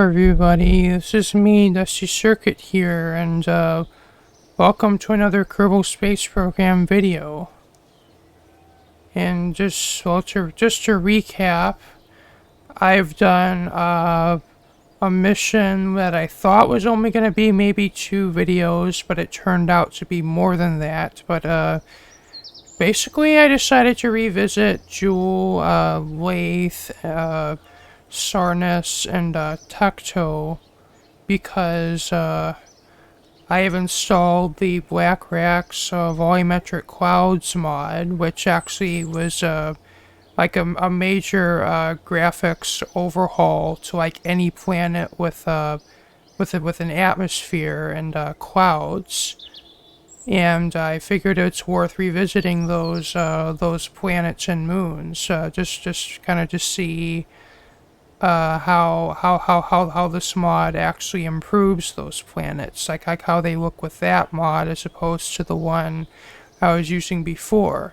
everybody, this is me, Dusty Circuit here, and welcome to another Kerbal Space Program video. And just to recap, I've done a mission that I thought was only going to be maybe 2 videos, but it turned out to be more than that. But basically I decided to revisit Joule, Lathe, Sarnus, and Tecto because I have installed the Blackrack's Volumetric Clouds mod, which actually was like a major graphics overhaul to like any planet with an atmosphere and clouds. And I figured it's worth revisiting those planets and moons, just kind of to see how this mod actually improves those planets, like how they look with that mod as opposed to the one I was using before.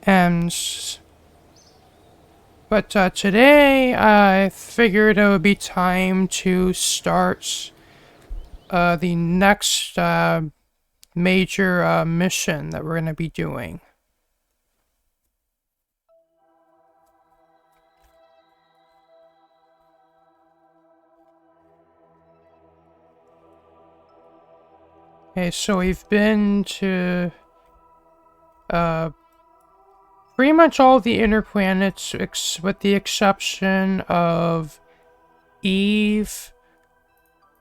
But today I figured it would be time to start the next major mission that we're going to be doing. Okay, so we've been to pretty much all the inner planets with the exception of Eve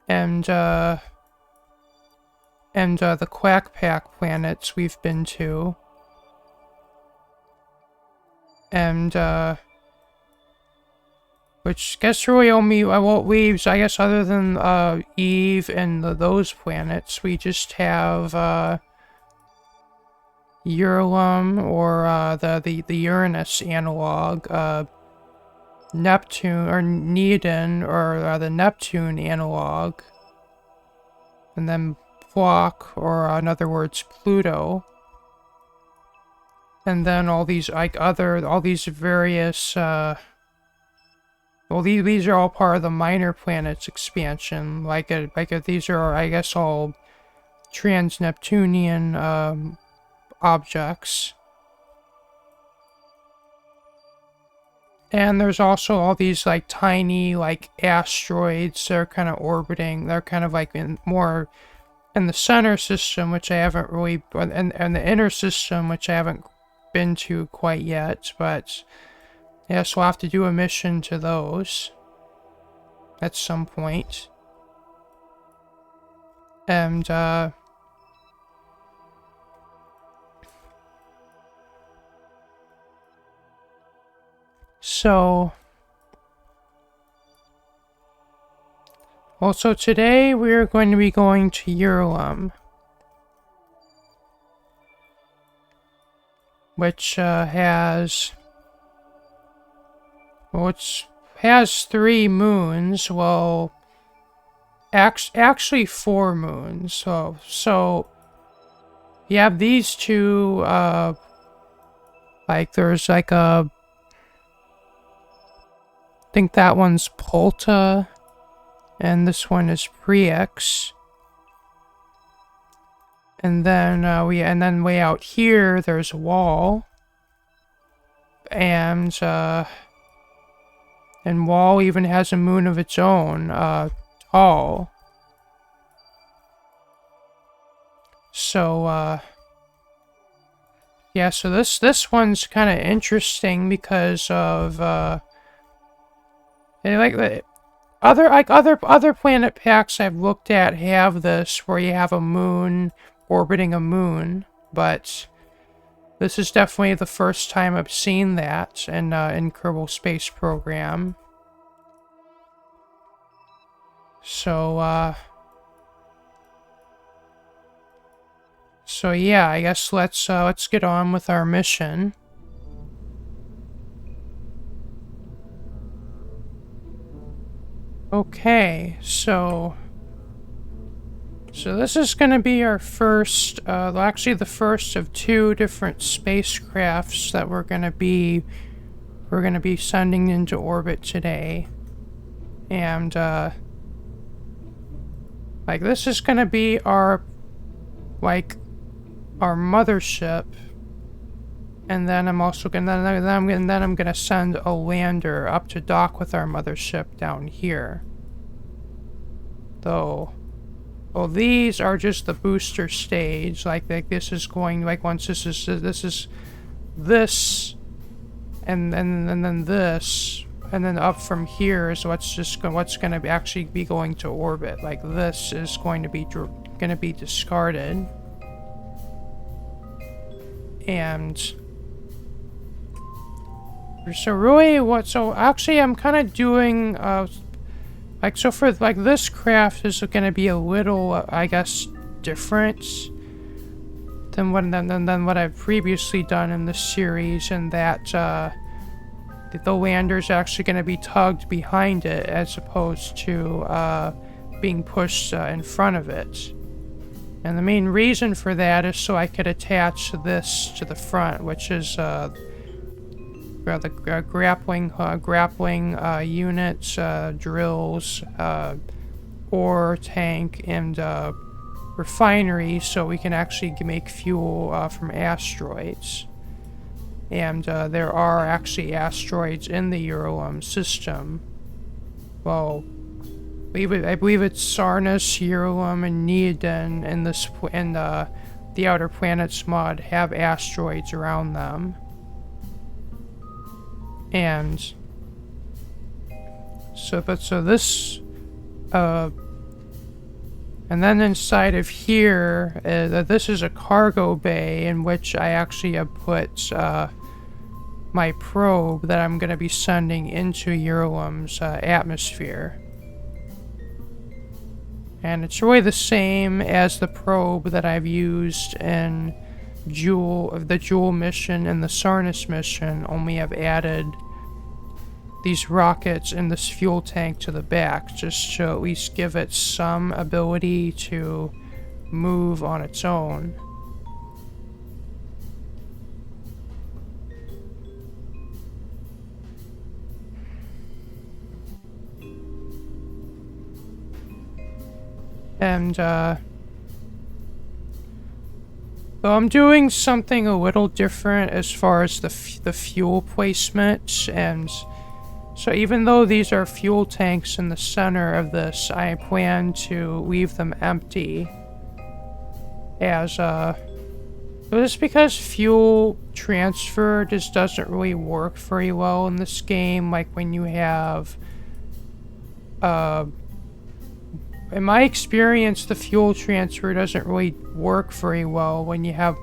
and the Quack Pack planets we've been to. And which I guess really only what leaves, I guess, other than Eve and those planets, we just have Urlum, or the Uranus analog, Neptune, or Neodon, or the Neptune analog, and then Block, or in other words, Pluto, and then all these all these various well, these are all part of the Minor Planets expansion. These are, I guess, all trans-Neptunian objects. And there's also all these like tiny like asteroids that are kind of orbiting. They're kind of like more in the center system, which I haven't really, and the inner system, which I haven't been to quite yet, but yeah, so we'll have to do a mission to those at some point. And, so today we're going to be going to Urlum, which has 3 moons. Well, actually 4 moons. So you have these 2, like there's like I think that one's Polta, and this one is Priex. And then way out here there's Wall. And Wall even has a moon of its own, Tall. So, yeah, so this one's kind of interesting because of, other planet packs I've looked at have this, where you have a moon orbiting a moon, but this is definitely the first time I've seen that in Kerbal Space Program. So, so yeah, I guess let's get on with our mission. Okay, so this is going to be our first, actually the first of 2 different spacecrafts that we're going to be sending into orbit today. And, like, this is gonna be our, like, our mothership. And then I'm also gonna, then I'm gonna send a lander up to dock with our mothership down here. Though, well, these are just the booster stage. Like this is going, like, once this is this, and then this, and then up from here is what's gonna be actually be going to orbit. Like, this is going to be discarded, and so really so actually I'm kind of doing like, so for like this craft is going to be a little I guess different than what I've previously done in this series, and that the lander's actually going to be tugged behind it as opposed to being pushed in front of it. And the main reason for that is so I could attach this to the front, which is the grappling units, drills, ore tank, and refinery, so we can actually make fuel from asteroids. And there are actually asteroids in the Urlum system. Well, I believe it's Sarnus, Urlum, and Neodon in the Outer Planets mod have asteroids around them. And so this and then inside of here, this is a cargo bay in which I actually have put my probe that I'm going to be sending into Urlum's atmosphere. And it's really the same as the probe that I've used in the Joule mission and the Sarnus mission, only I've added these rockets and this fuel tank to the back, just to at least give it some ability to move on its own. And, so I'm doing something a little different as far as the fuel placement, and so even though these are fuel tanks in the center of this, I plan to leave them empty as just because fuel transfer just doesn't really work very well in this game. Like, when you have in my experience, the fuel transfer doesn't really work very well when you have,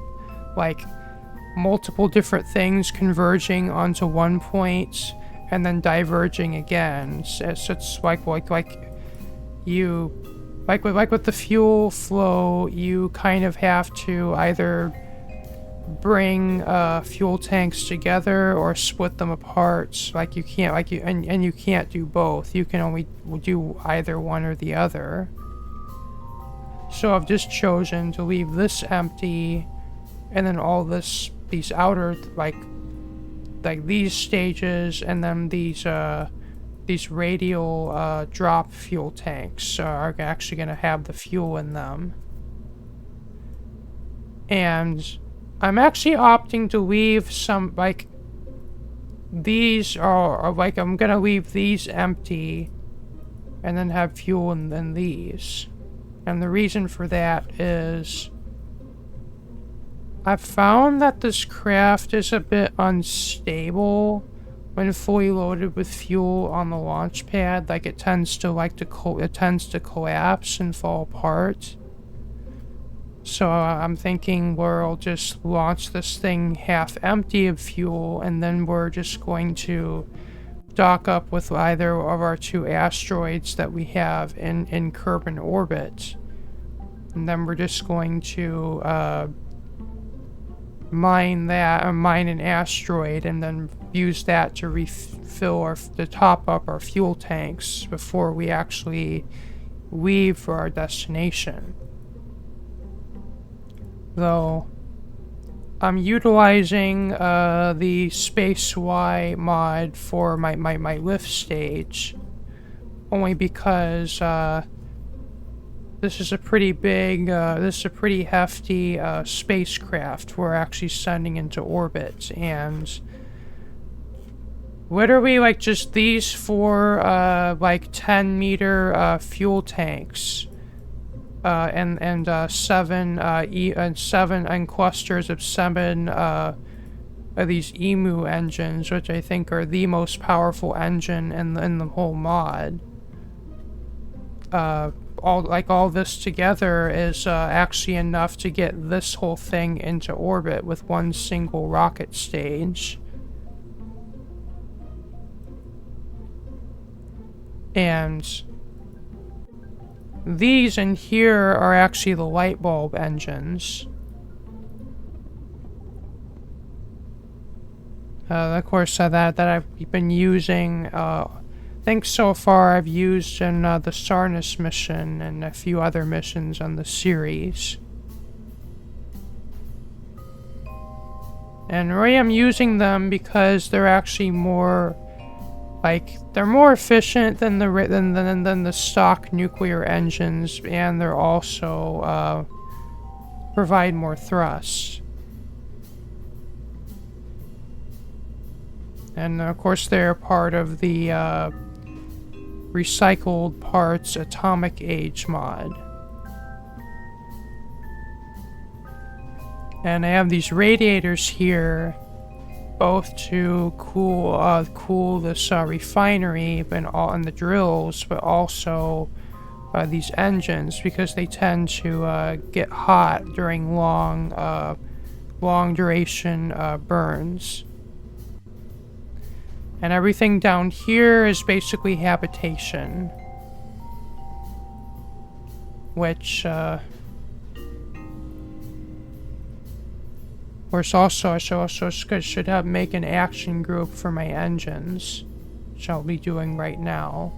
like, multiple different things converging onto one point and then diverging again. So it's like with the fuel flow, you kind of have to either bring fuel tanks together or split them apart. Like, you can't and you can't do both. You can only do either one or the other. So I've just chosen to leave this empty, and then all these outer like these stages, and then these radial drop fuel tanks are actually going to have the fuel in them. And I'm actually opting to leave some, like, these are like, I'm gonna leave these empty and then have fuel in these. And the reason for that is I've found that this craft is a bit unstable when fully loaded with fuel on the launch pad. Like, it tends to collapse and fall apart. So I'm thinking we'll just launch this thing half empty of fuel, and then we're just going to dock up with either of our two asteroids that we have in Kerbin orbit. And then we're just going to mine an asteroid, and then use that to refill to top up our fuel tanks before we actually leave for our destination. Though I'm utilizing the Space Y mod for my lift stage, only because this is a pretty big, this is a pretty hefty spacecraft we're actually sending into orbit, and literally, like, just these four, like, 10-meter fuel tanks, and seven clusters of seven these EMU engines, which I think are the most powerful engine in the whole mod. All this together is actually enough to get this whole thing into orbit with one single rocket stage. And these in here are actually the light bulb engines. Of course, that I've been using, I think so far I've used in the Sarnus mission and a few other missions on the series. And really I'm using them because they're actually more, like, they're more efficient than the stock nuclear engines, and they're also, provide more thrust. And of course they're part of the recycled parts atomic age mod. And I have these radiators here, both to cool this refinery and the drills, but also these engines, because they tend to get hot during long duration burns. And everything down here is basically habitation, which, of course, also I should have make an action group for my engines, which I'll be doing right now.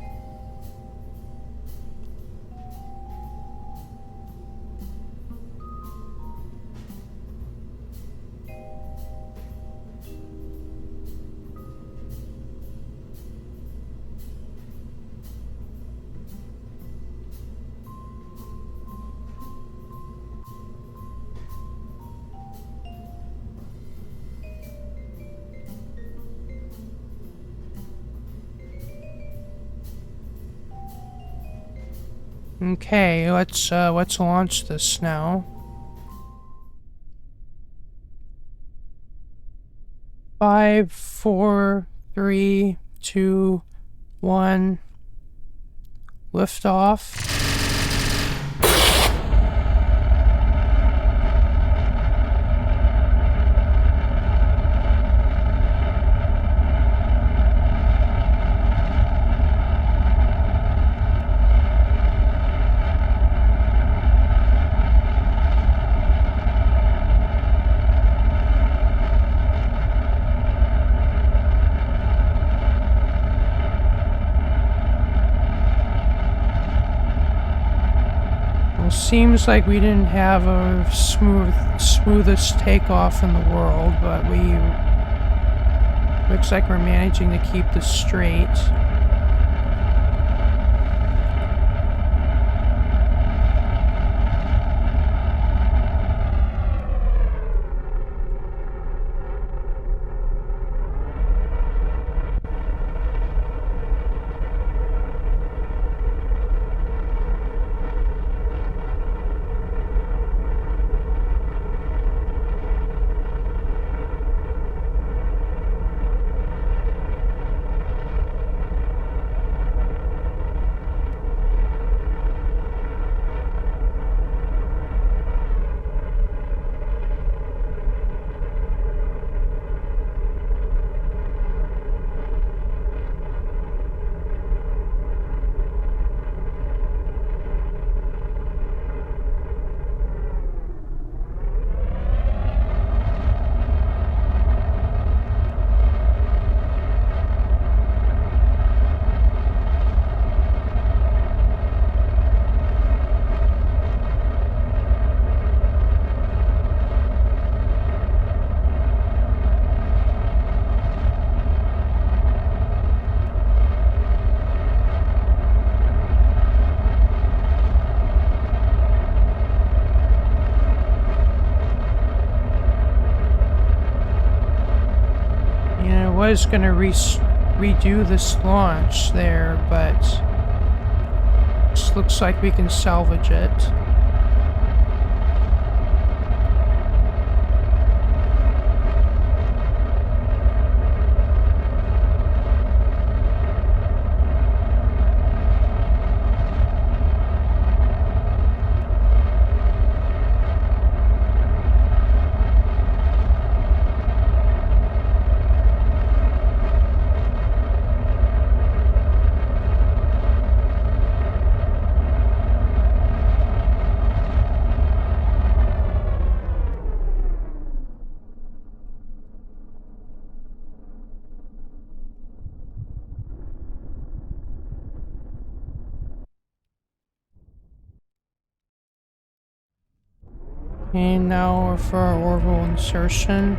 Okay, let's launch this now. 5, 4, 3, 2, 1. Lift off. Seems like we didn't have a smoothest takeoff in the world, but looks like we're managing to keep this straight. was gonna redo this launch there, but this looks like we can salvage it. And now for our orbital insertion.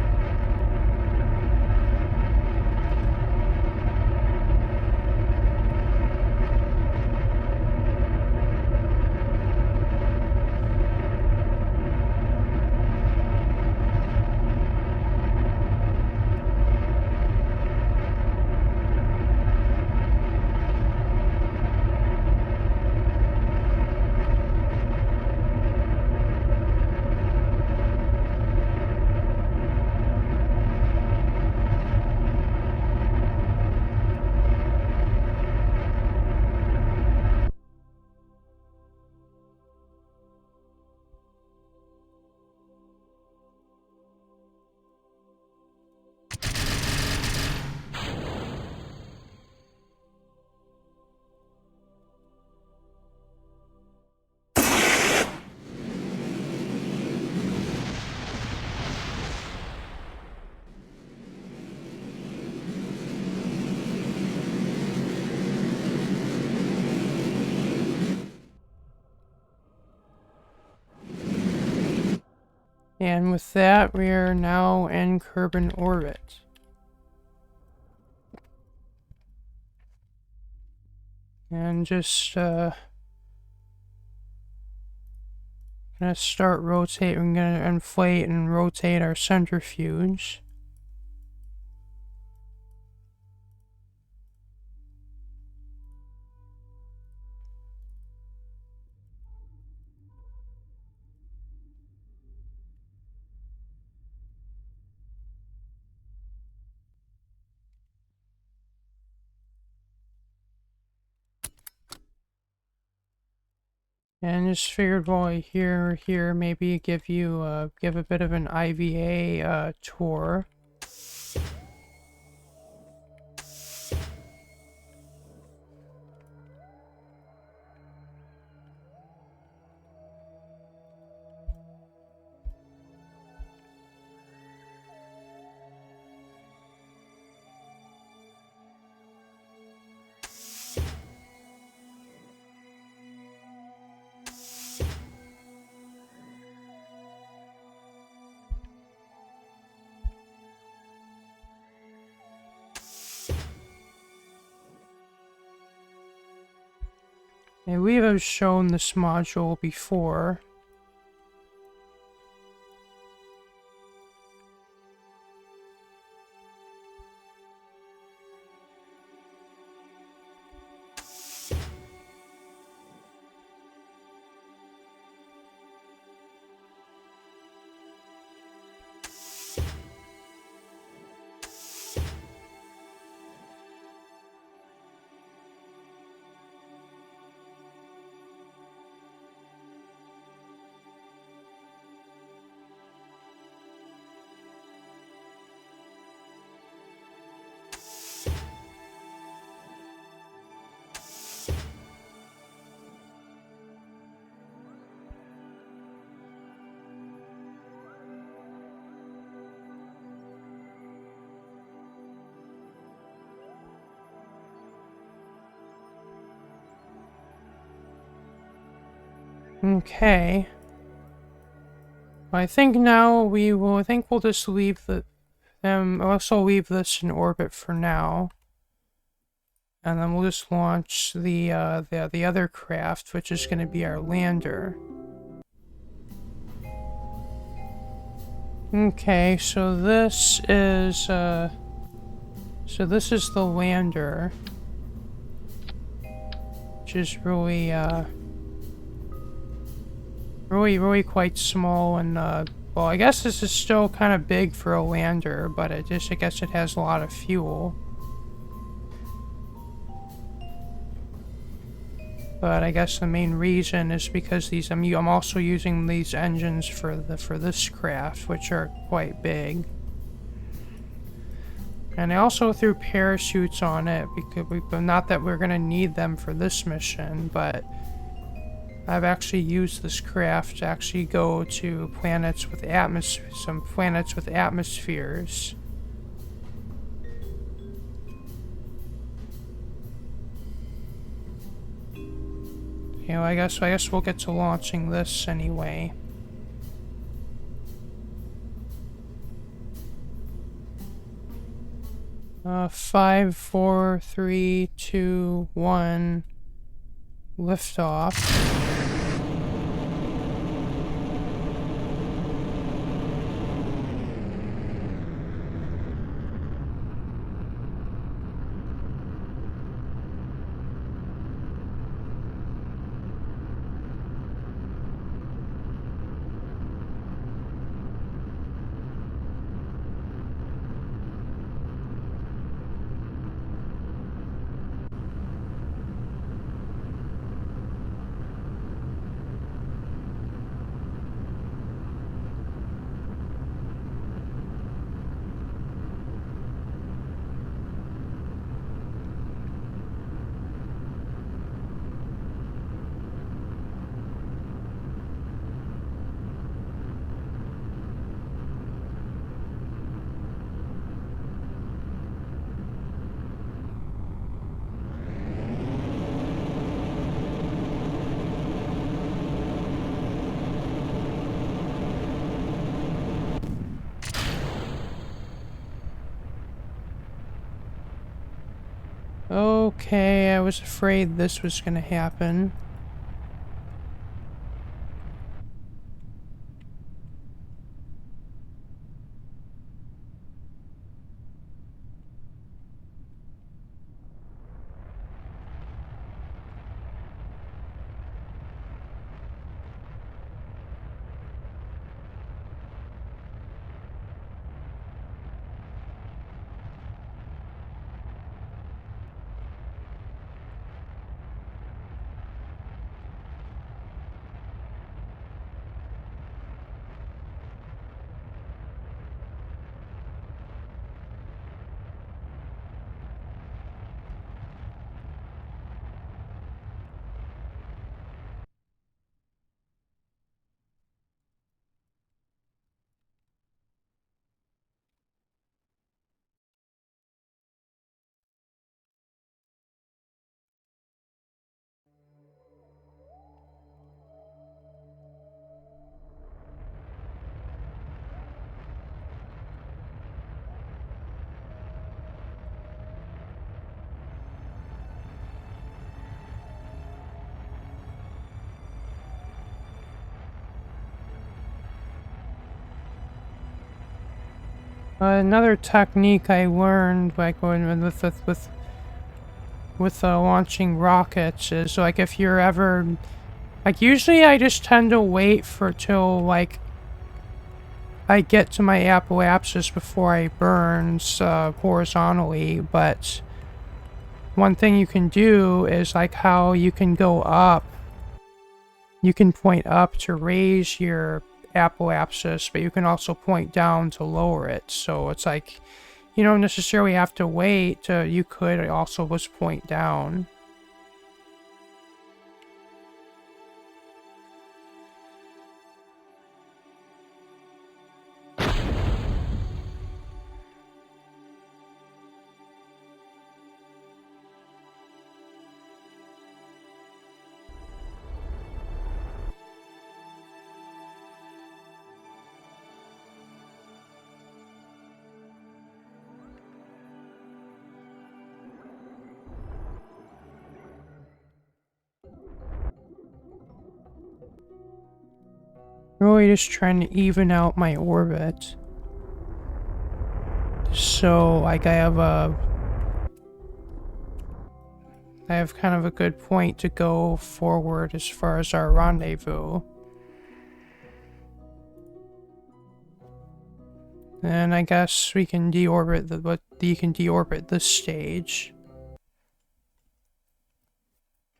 And with that, we are now in Kerbin orbit. And just gonna start rotating. We're gonna inflate and rotate our centrifuge. And just figured while here, maybe give a bit of an IVA tour. And we have shown this module before. Okay. I think now I think we'll just leave them, also leave this in orbit for now. And then we'll just launch the other craft, which is going to be our lander. Okay, so this is, So this is the lander, which is really, really quite small and, well, I guess this is still kind of big for a lander, but I guess it has a lot of fuel. But I guess the main reason is because I'm also using these engines for this craft, which are quite big. And I also threw parachutes on it because not that we're gonna need them for this mission, but I've actually used this craft to actually go to planets with some planets with atmospheres. You know, I guess we'll get to launching this anyway. Five, four, three, two, one, liftoff. Okay, I was afraid this was gonna happen. Another technique I learned by going with launching rockets is like if you're ever like usually I just tend to wait for till like I get to my apoapsis before I burn horizontally, but one thing you can do is like how you can go up. You can point up to raise your apoapsis, but you can also point down to lower it. So it's like you don't necessarily have to wait. You could also just point down. Really just trying to even out my orbit. So, like, I have I have kind of a good point to go forward as far as our rendezvous. And I guess we can deorbit this stage.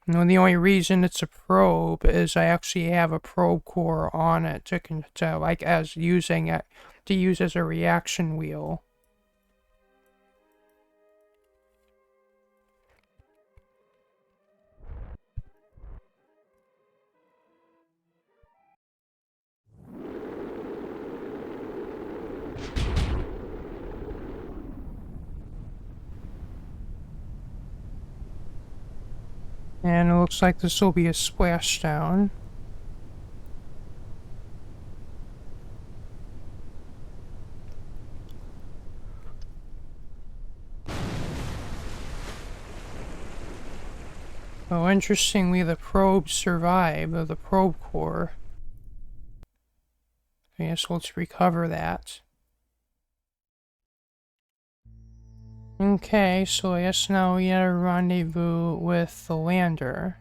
And the only reason it's a probe is I actually have a probe core on it to like as using it to use as a reaction wheel. And it looks like this will be a splashdown. Oh, interestingly, the probe survived, the probe core. I guess let's recover that. Okay, so I guess now we had a rendezvous with the lander.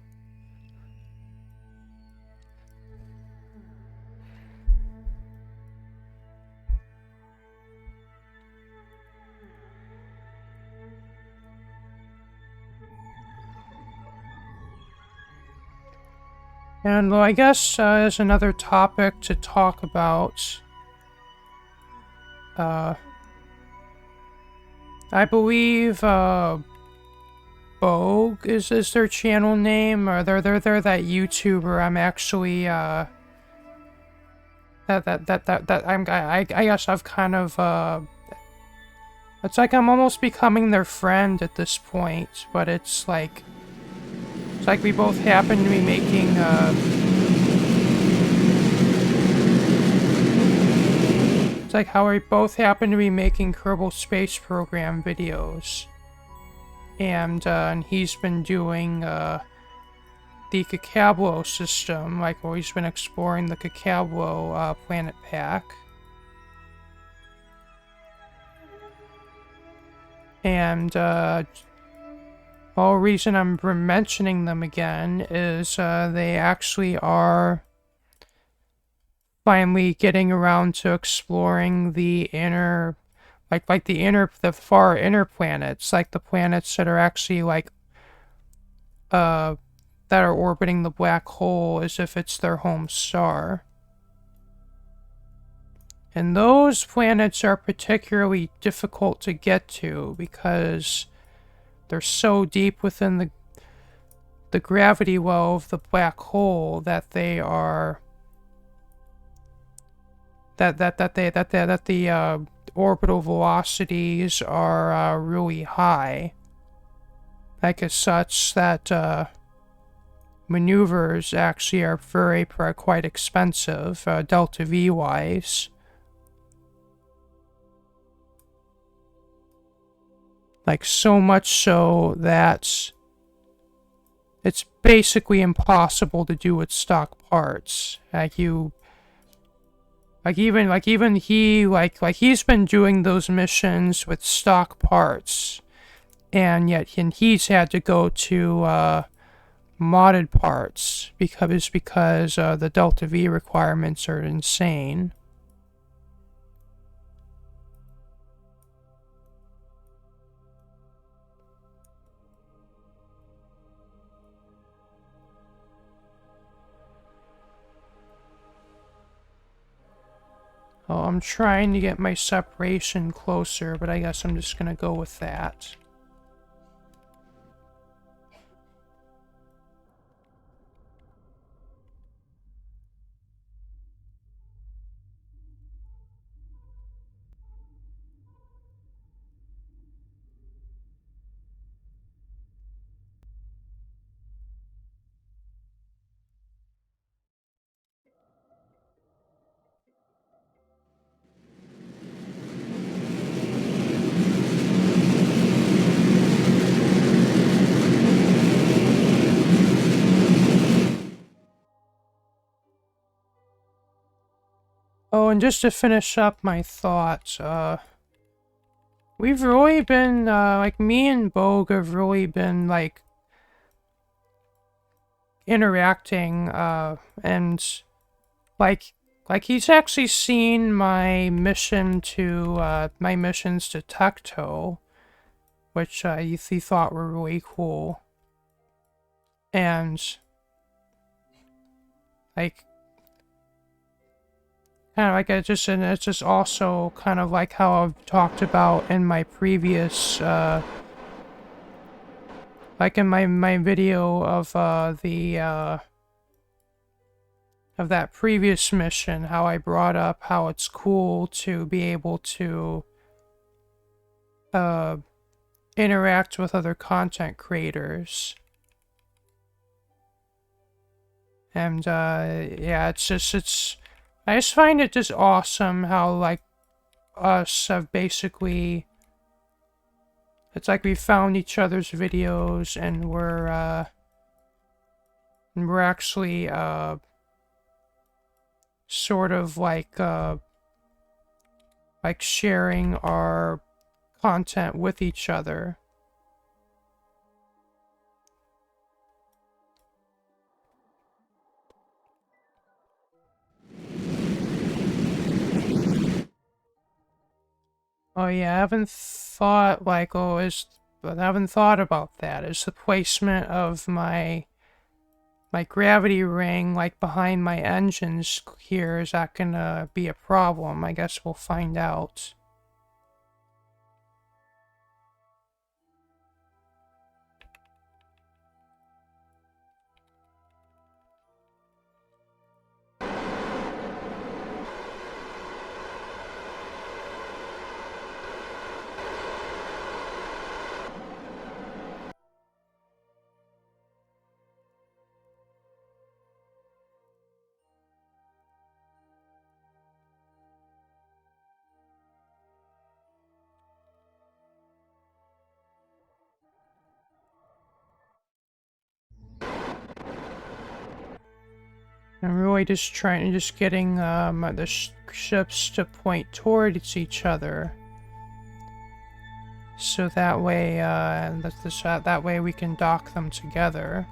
And well, I guess as another topic to talk about, I believe Bogue is their channel name, or they're that YouTuber. I'm actually I guess I've kind of it's like I'm almost becoming their friend at this point, but it's like we both happen to be making it's like how we both happen to be making Kerbal Space Program videos. And he's been doing the Kakablo system, like where he's been exploring the Kakablo planet pack. And the whole reason I'm mentioning them again is they actually are finally getting around to exploring the inner, the far inner planets, like the planets that are actually like that are orbiting the black hole as if it's their home star. And those planets are particularly difficult to get to because they're so deep within the gravity well of the black hole that they are that the orbital velocities are really high. Like as such that maneuvers actually are quite expensive, delta V wise. Like so much so that it's basically impossible to do with stock parts. He's been doing those missions with stock parts, and yet he's had to go to modded parts because the delta V requirements are insane. Oh, I'm trying to get my separation closer, but I guess I'm just gonna go with that. Oh, and just to finish up my thoughts, we've really been, me and Bogue have really been, interacting, and like he's actually seen my mission to my missions to Tecto, which he thought were really cool, and like kind of like it's just also kind of like how I've talked about in my previous like in my video of of that previous mission, how I brought up how it's cool to be able to interact with other content creators. And yeah, I just find it just awesome how like us have basically, it's like we found each other's videos and we're actually sort of like sharing our content with each other. Oh yeah, I haven't thought like, but I haven't thought about that. Is the placement of my gravity ring like behind my engines here, is that gonna be a problem? I guess we'll find out. I'm really just getting the ships to point towards each other, so that way that way we can dock them together.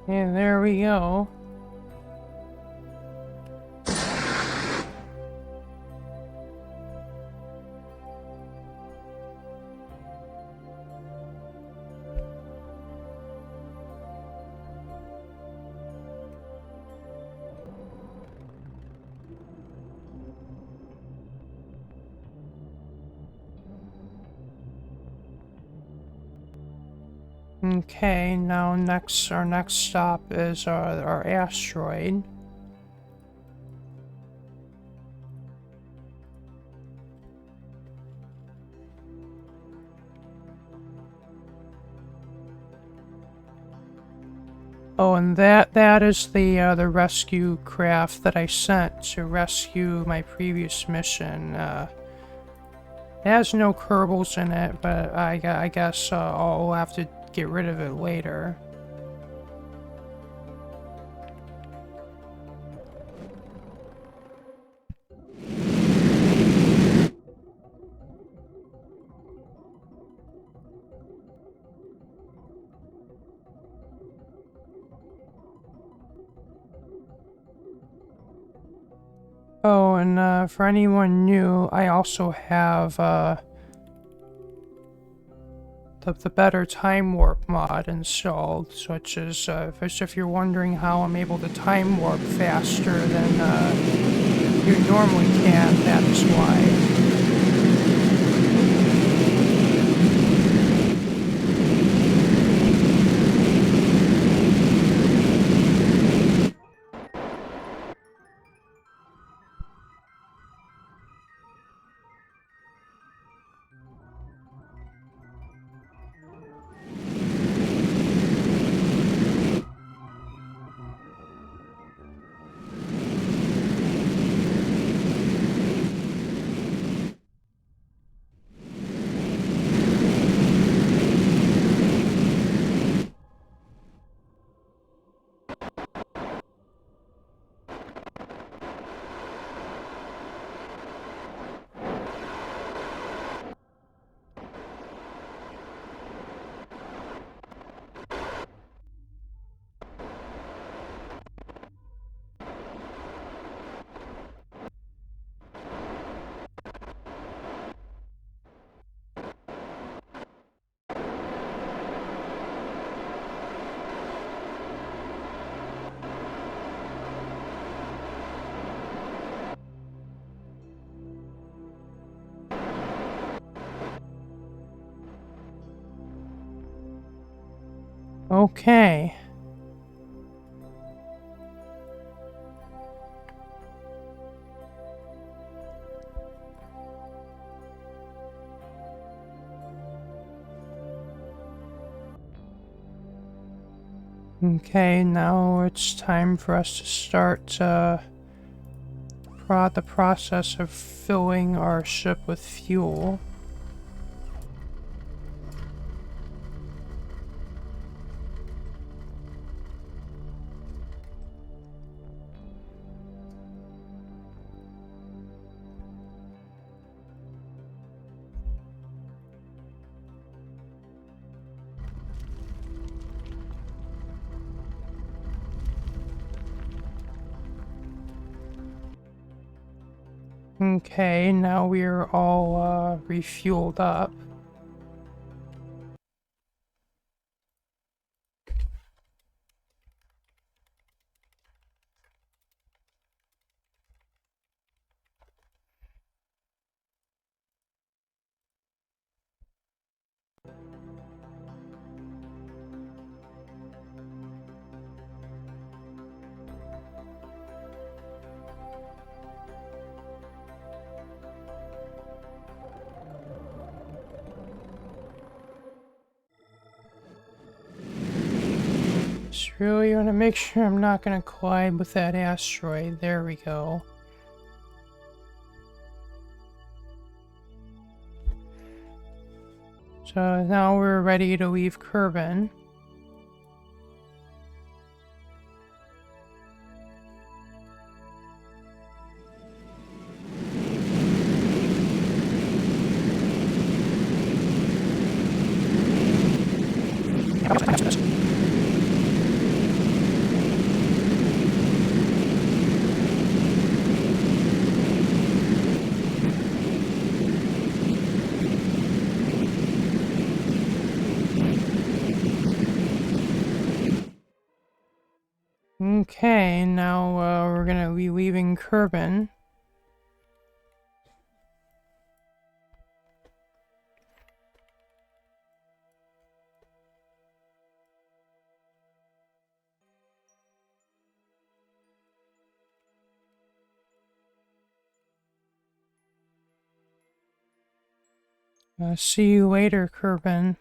And there we go. Okay, now our next stop is our asteroid. Oh, and that is the rescue craft that I sent to rescue my previous mission. It has no Kerbals in it, but I guess I'll have to get rid of it later. Oh, and for anyone new, I also have the Better Time Warp mod installed, which is if you're wondering how I'm able to time warp faster than you normally can, that is why. Okay. Okay, now it's time for us to start the process of filling our ship with fuel. Okay, now we're all refueled up. Just really want to make sure I'm not going to collide with that asteroid. There we go. So now we're ready to leave Kerbin. Okay, now we're gonna be leaving Kerbin. See you later, Kerbin.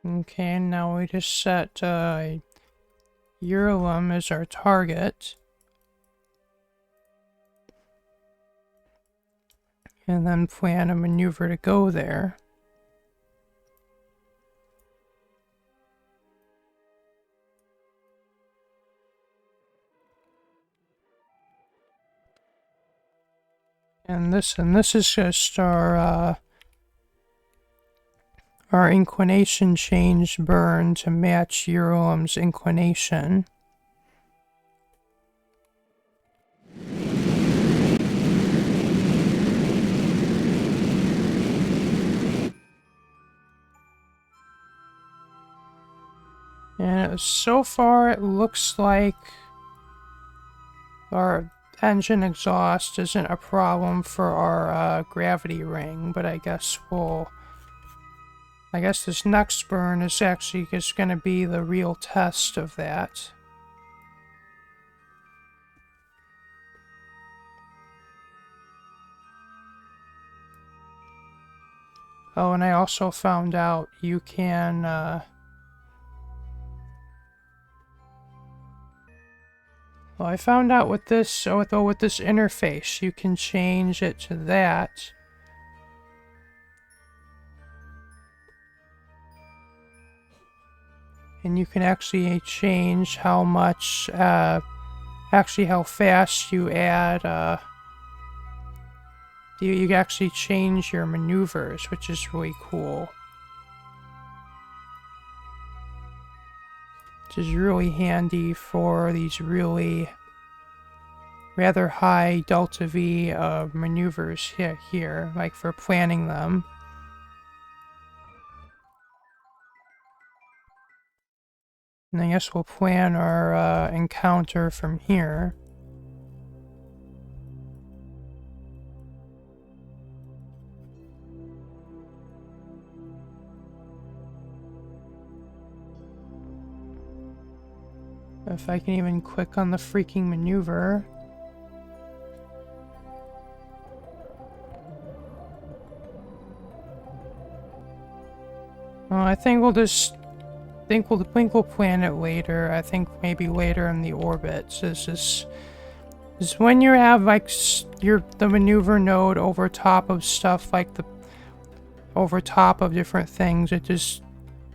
Okay, and now we just set Urlum as our target. And then plan a maneuver to go there. And this is just our inclination change burn to match Urlum's inclination. And so far it looks like our engine exhaust isn't a problem for our gravity ring, but I guess this next burn is actually just going to be the real test of that. Oh, and I also found out you can, well, I found out with this, with this interface, you can change it to that. And you can actually change how much, actually how fast you add, you actually change your maneuvers, which is really cool. Which is really handy for these really rather high delta V maneuvers here, like for planning them. And I guess we'll plan our encounter from here. If I can even click on the freaking maneuver. Well, I think we'll just we'll plan it later. I think maybe later in the orbit. This is when you have like the maneuver node over top of stuff, like over top of different things. It just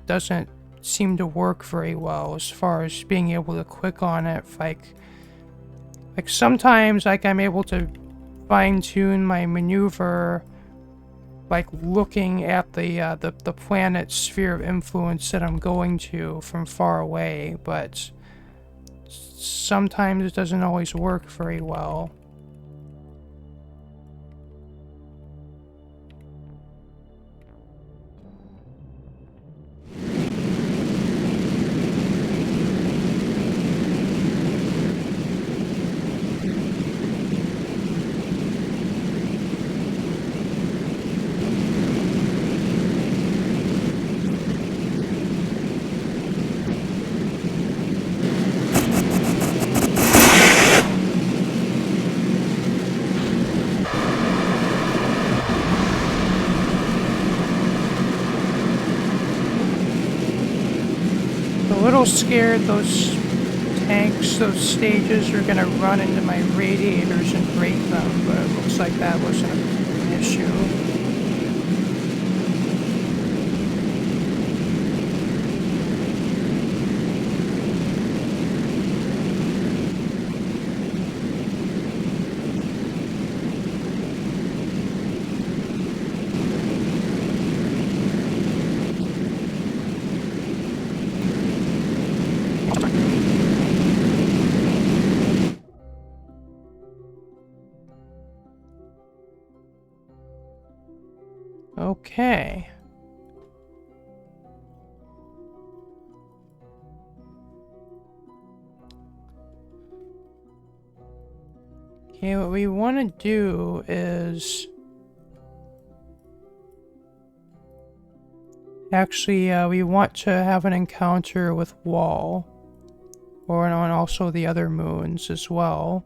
doesn't seem to work very well as far as being able to click on it. Like sometimes like I'm able to fine-tune my maneuver like looking at the planet's sphere of influence that I'm going to from far away, but sometimes it doesn't always work very well. Scared those tanks, those stages are gonna run into my radiators and break them, but it looks like that wasn't an issue. Okay. Okay, what we want to do is actually we want to have an encounter with Wall, or on also the other moons as well.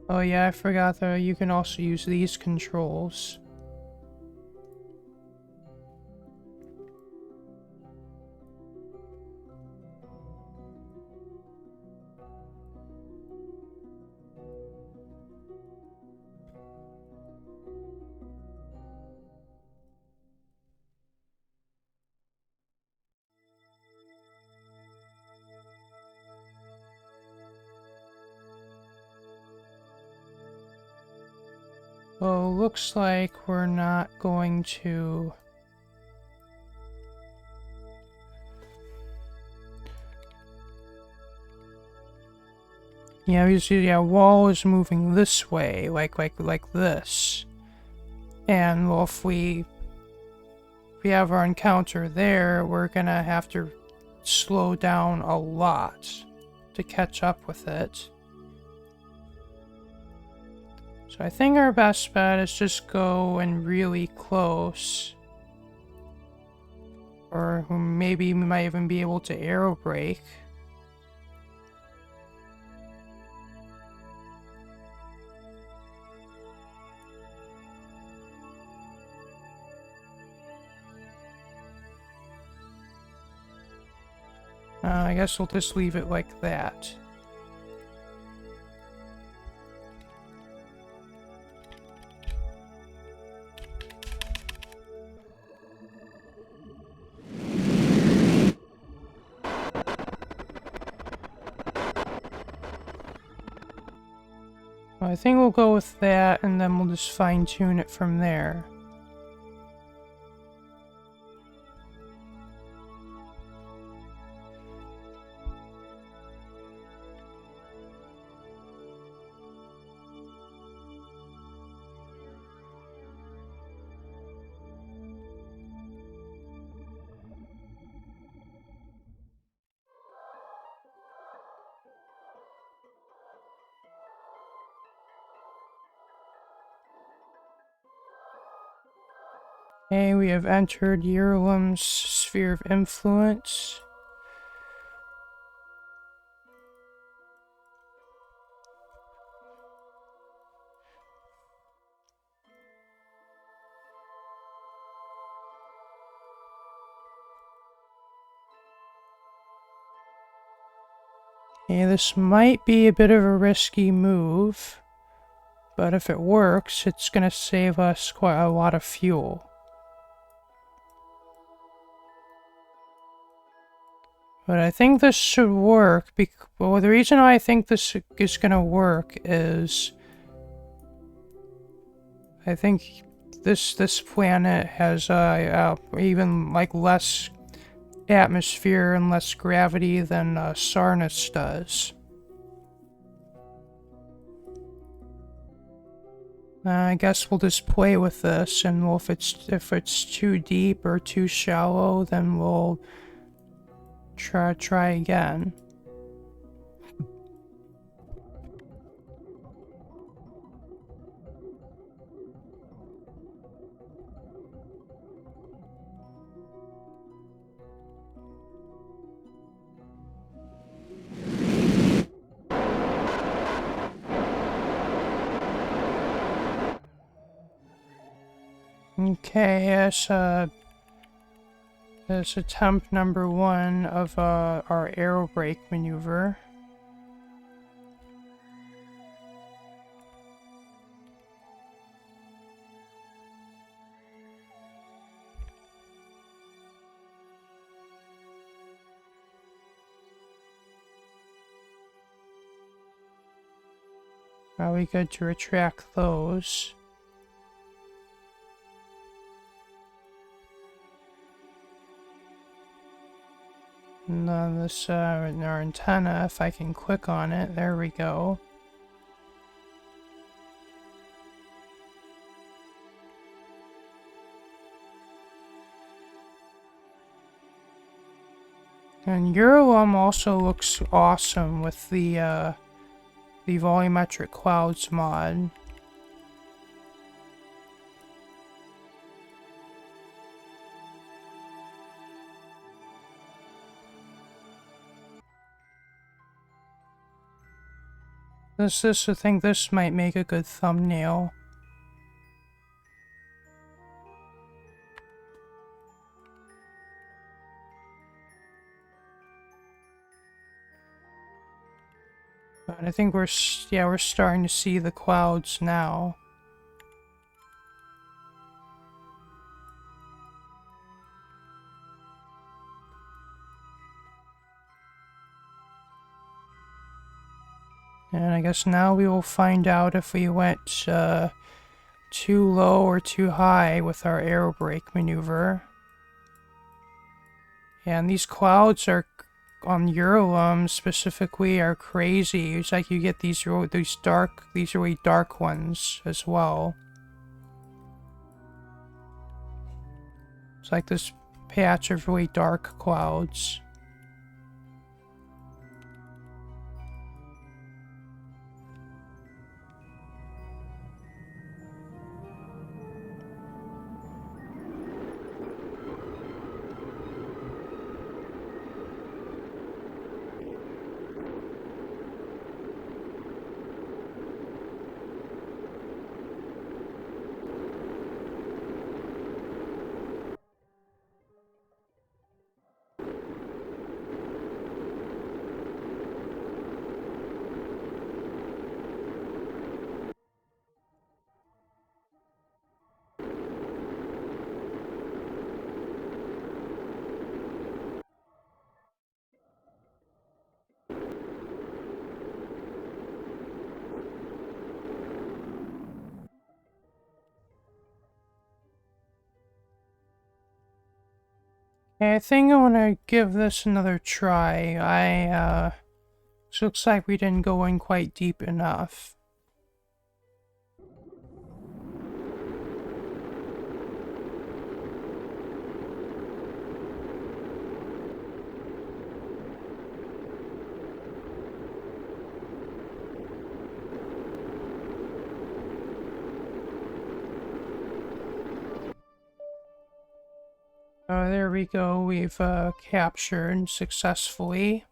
Oh yeah, I forgot that you can also use these controls. Well, looks like we're not going to... Yeah, you see, yeah, Wall is moving this way, like this. And well, if we have our encounter there, we're gonna have to slow down a lot to catch up with it. So I think our best bet is just go in really close. Or maybe we might even be able to aero brake. I guess we'll just leave it like that. I think we'll go with that, and then we'll just fine-tune it from there. Okay, we have entered Urlum's sphere of influence. Okay, this might be a bit of a risky move, but if it works, it's gonna save us quite a lot of fuel. But I think this should work. Well, the reason I think this is gonna work is I think this planet has even like less atmosphere and less gravity than Uranus does. I guess we'll just play with this, and if it's too deep or too shallow, then we'll try again. Okay, that's attempt number 1 of our aero brake maneuver. Probably good to retract those. And then this, our antenna, if I can click on it, there we go. And Urlum also looks awesome with the Volumetric Clouds mod. I think this might make a good thumbnail. But I think we're starting to see the clouds now. And I guess now we will find out if we went too low or too high with our aero brake maneuver. And these clouds are on Urlum specifically are crazy. It's like you get these really dark ones as well. It's like this patch of really dark clouds. I think I want to give this another try. It looks like we didn't go in quite deep enough. Oh, there we go. We've captured successfully.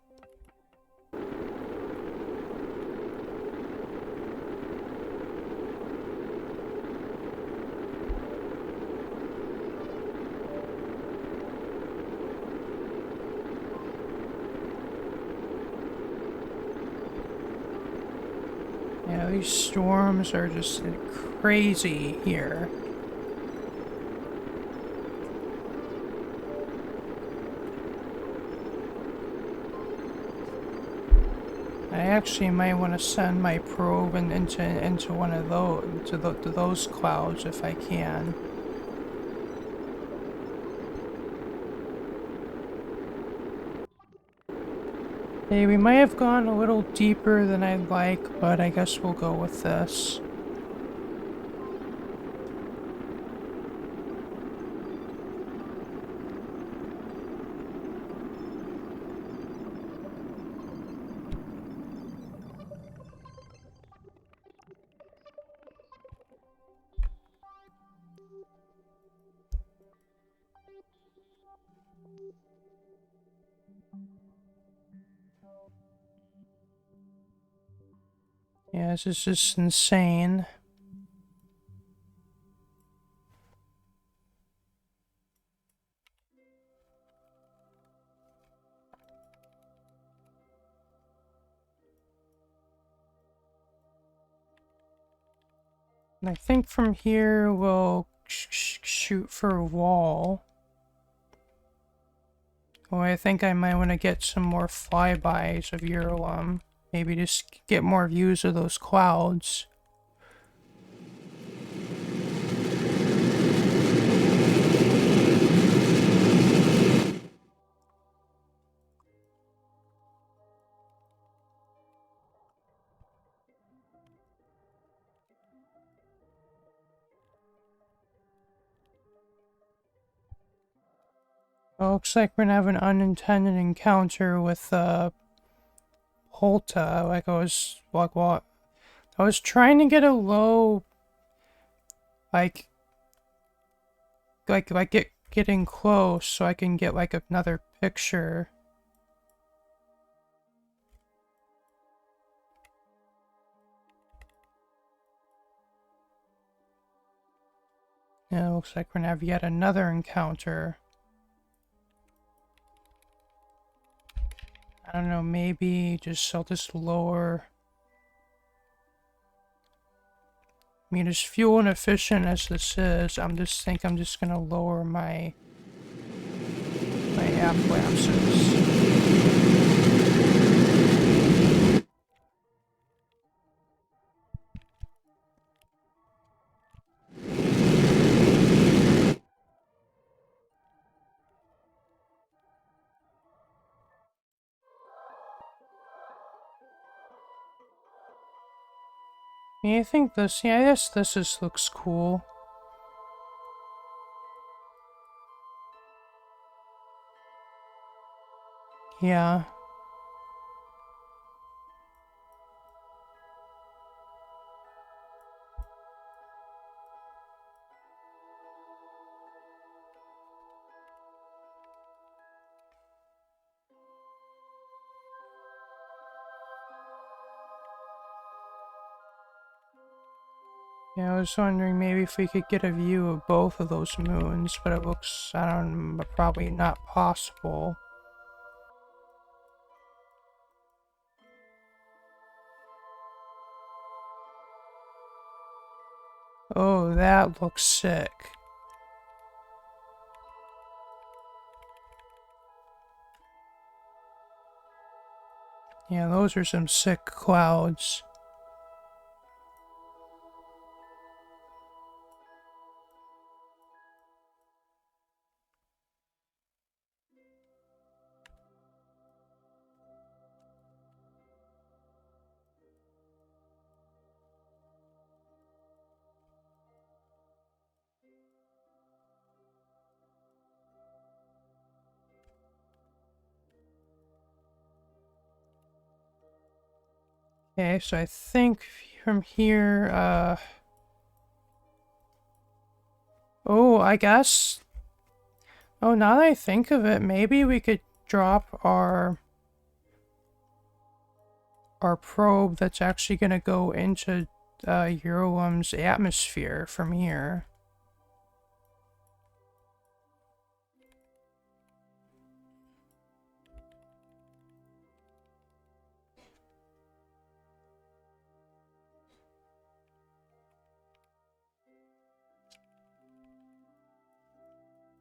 Yeah, these storms are just crazy here. I actually might want to send my probe into one of those to those clouds if I can. Hey, we might have gone a little deeper than I'd like, but I guess we'll go with this. Yeah, this is just insane. And I think from here we'll shoot for a wall. Oh, I think I might want to get some more flybys of Urlum. Maybe just get more views of those clouds. Oh, looks like we're gonna have an unintended encounter with Holta. Like I was what? I was trying to get a low, like getting close so I can get like another picture. Yeah, it looks like we're gonna have yet another encounter. I don't know, maybe I'll just lower. I mean, as fuel inefficient as this is, I'm just gonna lower my applances. Yeah, I think this. Yeah, I guess this looks cool. Yeah. Yeah, I was wondering maybe if we could get a view of both of those moons, but it looks, I don't know, probably not possible. Oh, that looks sick. Yeah, those are some sick clouds. Okay, so I think from here, oh, I guess... Oh, now that I think of it, maybe we could drop our probe that's actually going to go into Urlum's atmosphere from here.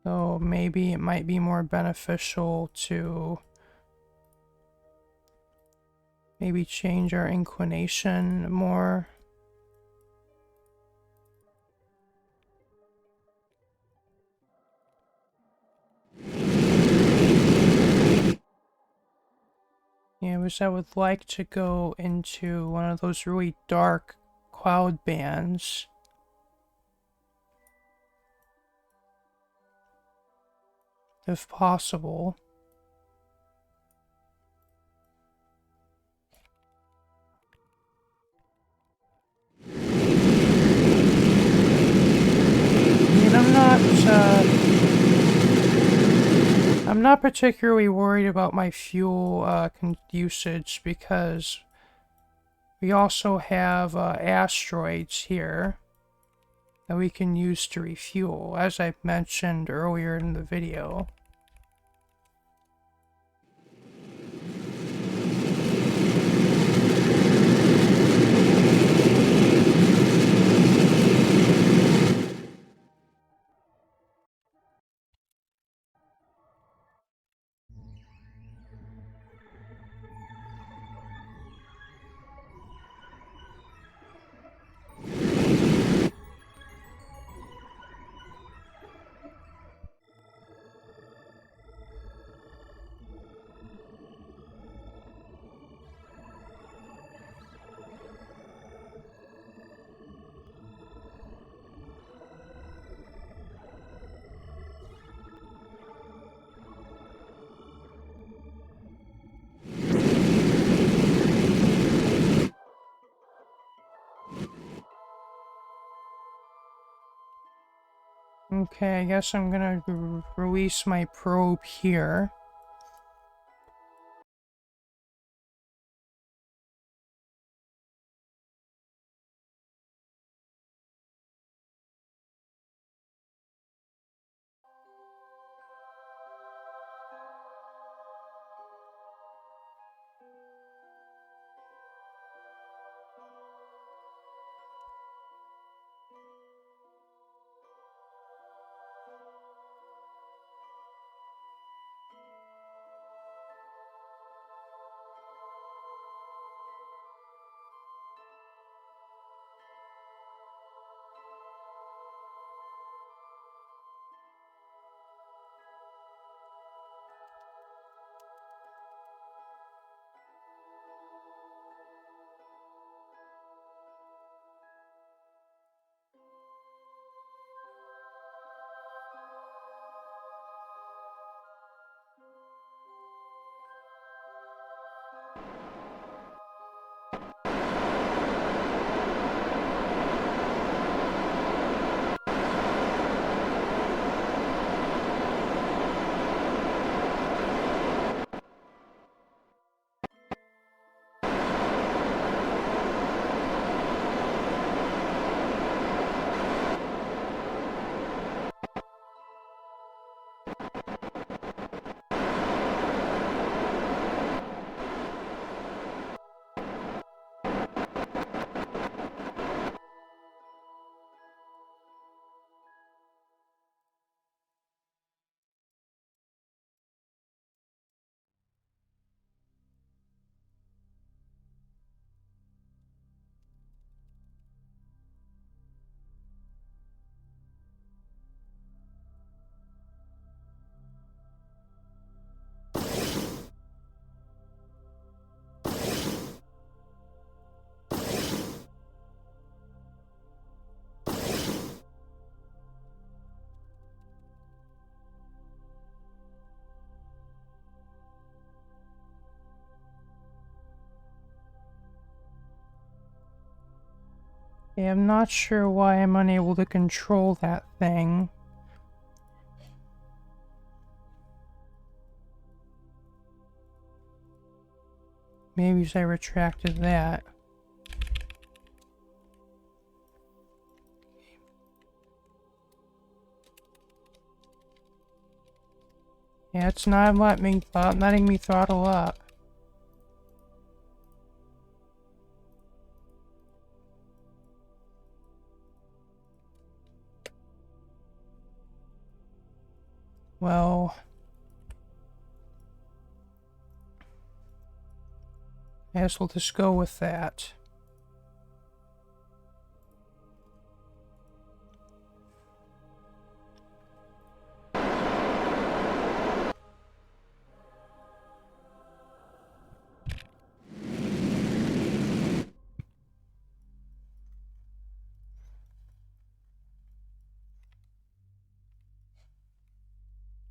So maybe it might be more beneficial to maybe change our inclination more. Yeah, I would like to go into one of those really dark cloud bands. If possible. I mean, I'm not particularly worried about my fuel usage because we also have asteroids here that we can use to refuel, as I mentioned earlier in the video. Okay, I guess I'm gonna release my probe here. Yeah, I'm not sure why I'm unable to control that thing. Maybe I retracted that. Yeah, it's not letting me throttle up. Well, I guess we'll just go with that.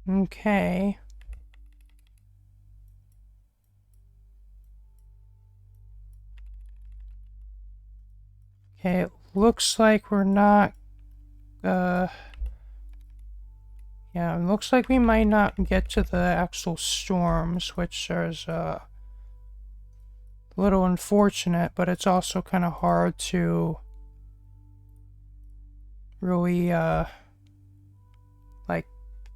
Okay. Okay, it looks like we're not, yeah, it looks like we might not get to the actual storms, which is, a little unfortunate, but it's also kind of hard to really, like,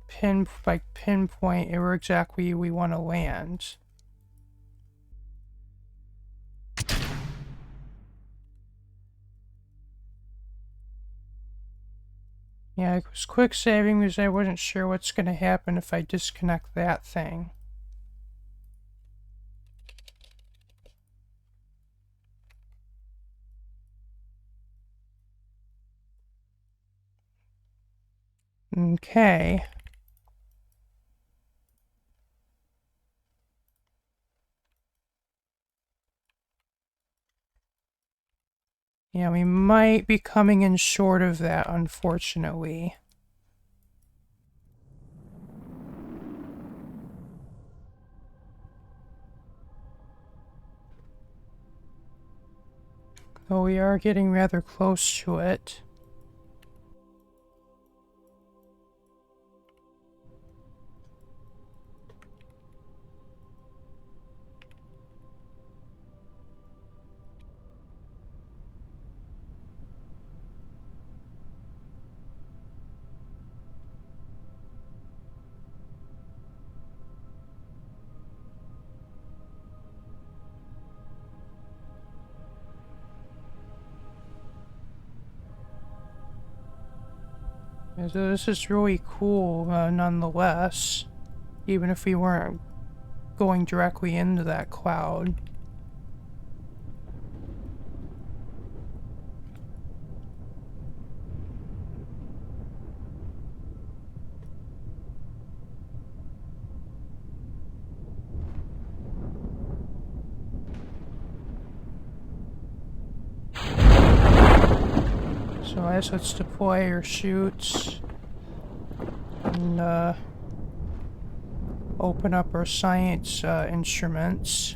pinpoint where exactly we want to land. Yeah, it was quick saving because I wasn't sure what's going to happen if I disconnect that thing. Okay. Yeah, we might be coming in short of that, unfortunately. Though we are getting rather close to it. So this is really cool, nonetheless, even if we weren't going directly into that cloud. So I guess let's deploy our chutes and open up our science instruments.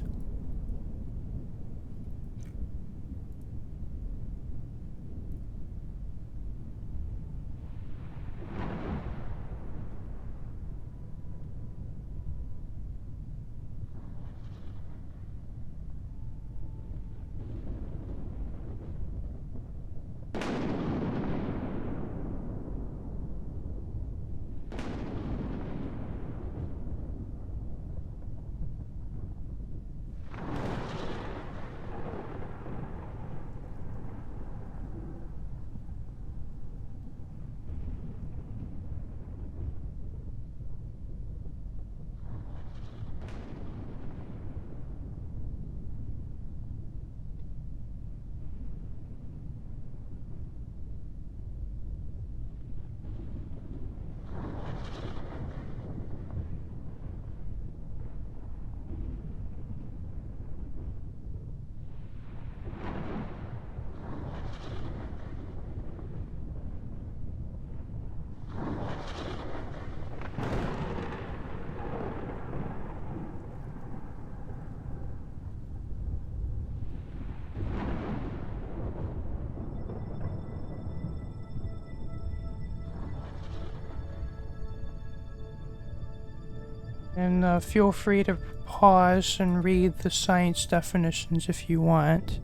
And feel free to pause and read the science definitions if you want.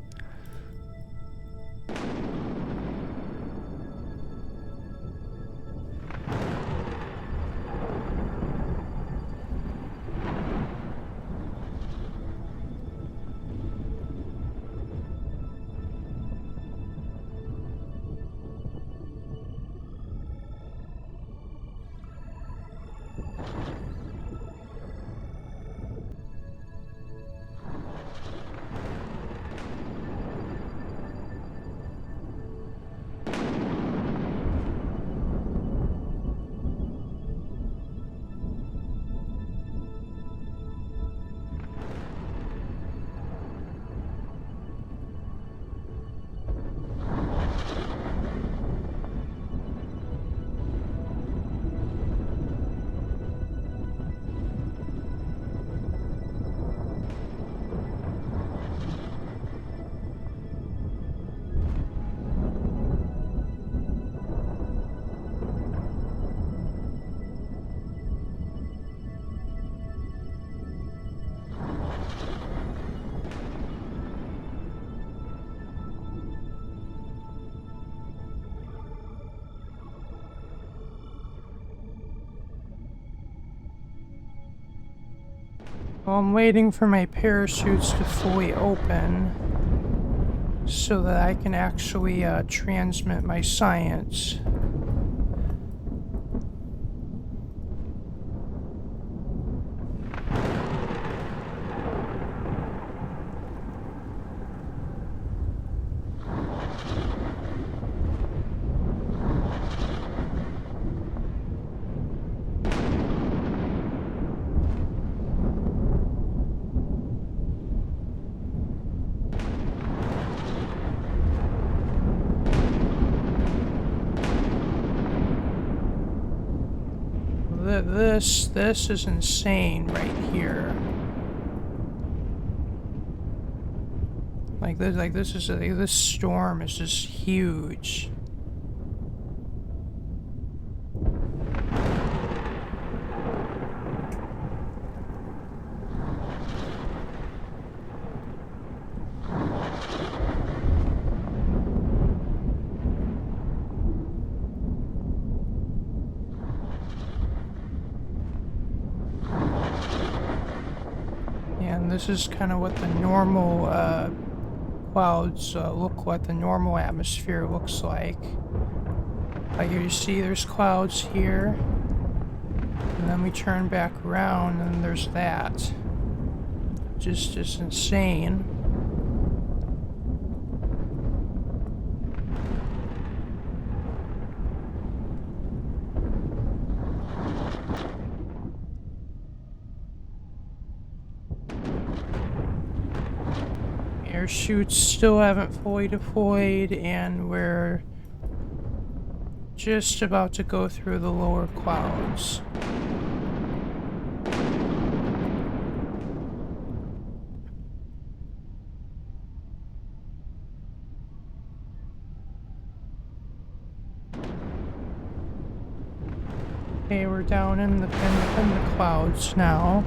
Well, I'm waiting for my parachutes to fully open so that I can actually transmit my science. This is insane right here. This storm is just huge. This is kind of what the normal clouds look like, the normal atmosphere looks like. Like you see there's clouds here, and then we turn back around and there's that. Just insane. Chutes still haven't fully deployed, and we're just about to go through the lower clouds. Okay, we're down in the clouds now.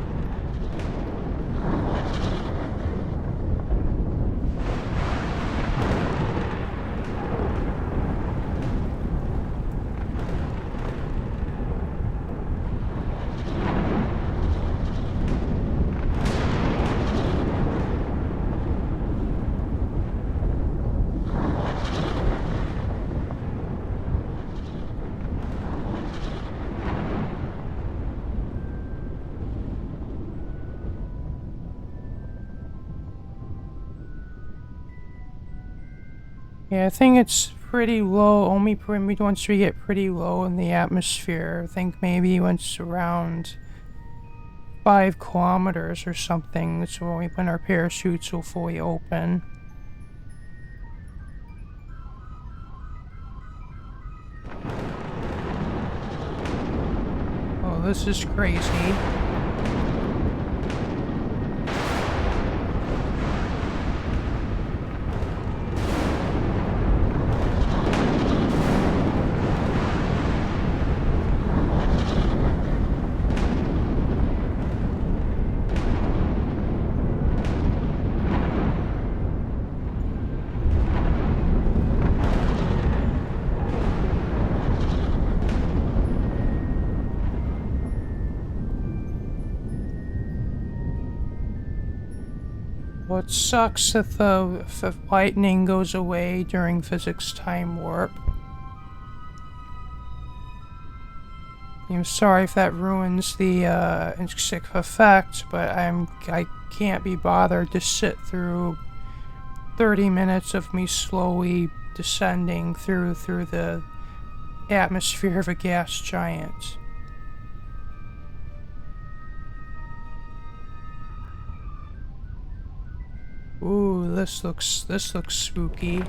Yeah, I think it's pretty low, only once we get pretty low in the atmosphere. I think maybe once around 5 kilometers or something, that's when our parachutes will fully open. Oh, this is crazy. Well, it sucks if lightning goes away during physics time warp. I'm sorry if that ruins the effect, but I can't be bothered to sit through 30 minutes of me slowly descending through the atmosphere of a gas giant. Ooh, this looks spooky.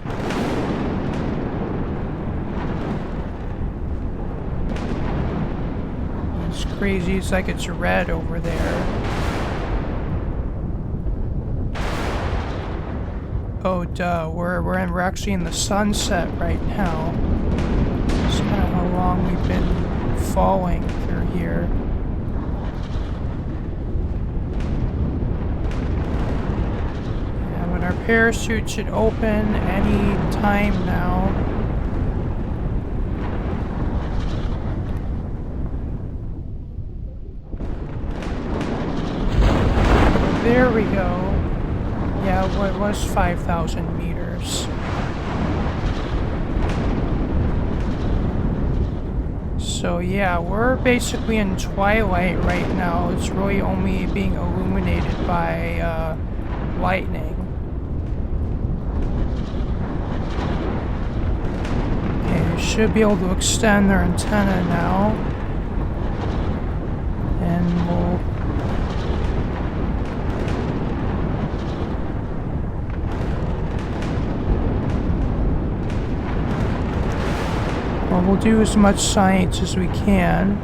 It's crazy, it's like it's red over there. Oh duh, we're actually in the sunset right now. That's kind of how long we've been falling through here. Yeah, but our parachute should open any time now. There we go. Yeah, well, it was 5,000 meters. So yeah, we're basically in twilight right now. It's really only being illuminated by lightning. Okay, we should be able to extend their antenna now. And we'll... We'll do as much science as we can.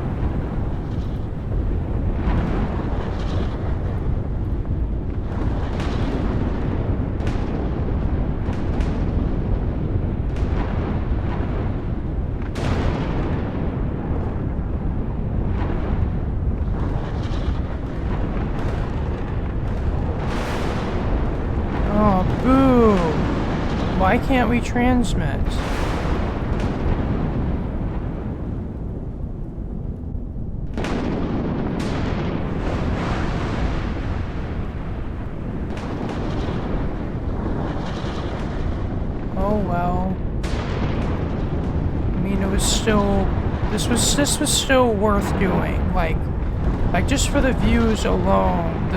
Oh, boo! Why can't we transmit? This was still worth doing. Like just for the views alone,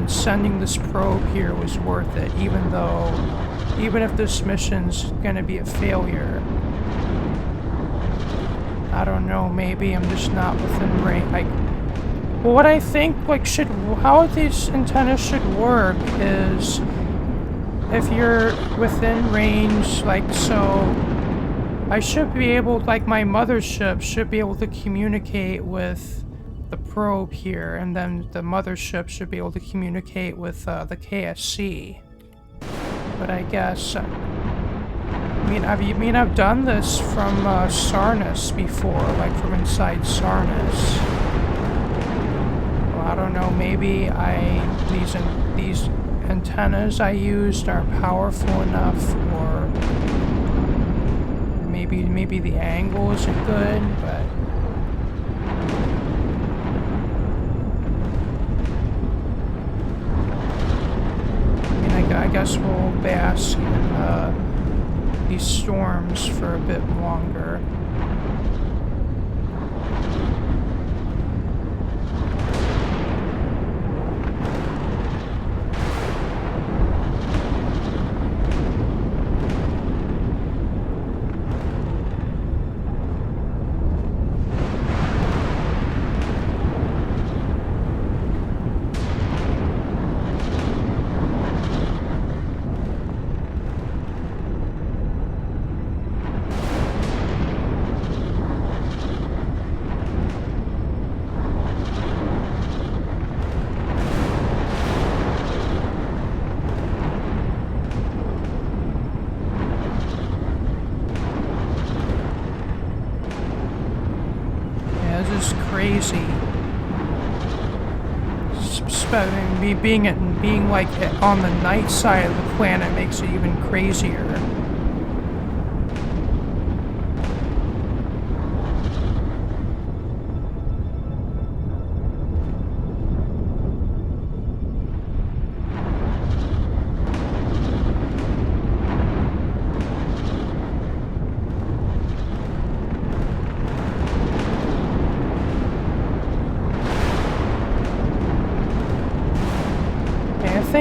sending this probe here was worth it. Even if this mission's gonna be a failure. I don't know. Maybe I'm just not within range. Like, well, what I think how these antennas should work is if you're within range, like so. I should be able, like my mothership should be able to communicate with the probe here, and then the mothership should be able to communicate with the KSC. But I guess, I've done this from Sarnus before, like from inside Sarnus. Well, I don't know. Maybe these antennas I used aren't powerful enough, or maybe the angle isn't good, but I guess we'll bask in these storms for a bit longer. Crazy. Being like on the night side of the planet makes it even crazier.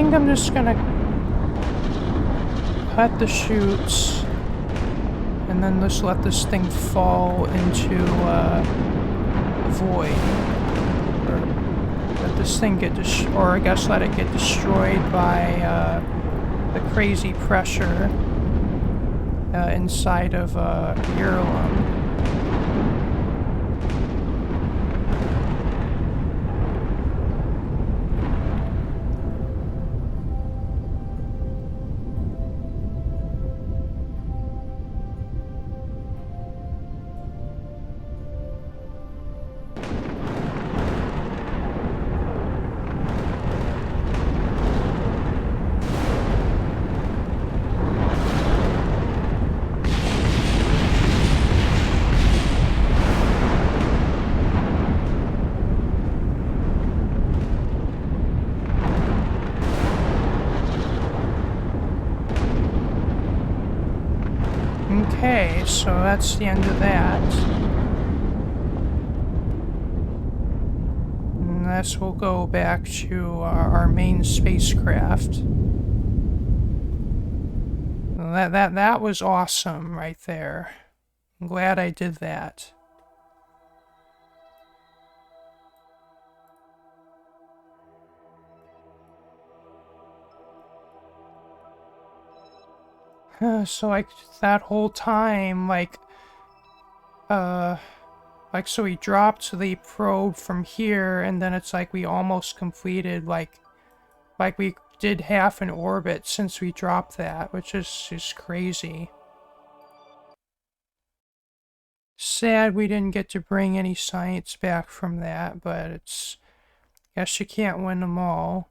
think I'm just gonna cut the chutes and then just let this thing fall into the void. Or let this thing get or I guess let it get destroyed by the crazy pressure inside of Urlum. Okay, so that's the end of that. And this will go back to our main spacecraft. That was awesome right there. I'm glad I did that. So like that whole time, so we dropped the probe from here, and then it's like we almost completed, like we did half an orbit since we dropped that, which is just crazy. Sad we didn't get to bring any science back from that, but it's, guess you can't win them all.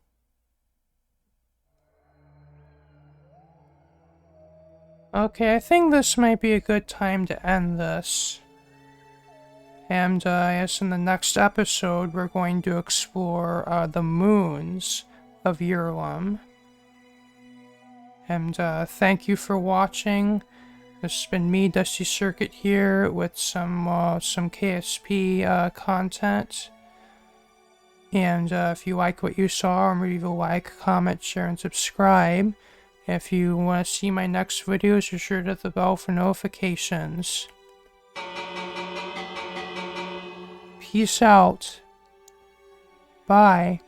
Okay, I think this might be a good time to end this. And I guess in the next episode, we're going to explore the moons of Urlum. And thank you for watching. This has been me, Dusty Circuit, here with some KSP content. And if you like what you saw, remember to like, comment, share, and subscribe. If you want to see my next videos, be sure to hit the bell for notifications. Peace out. Bye.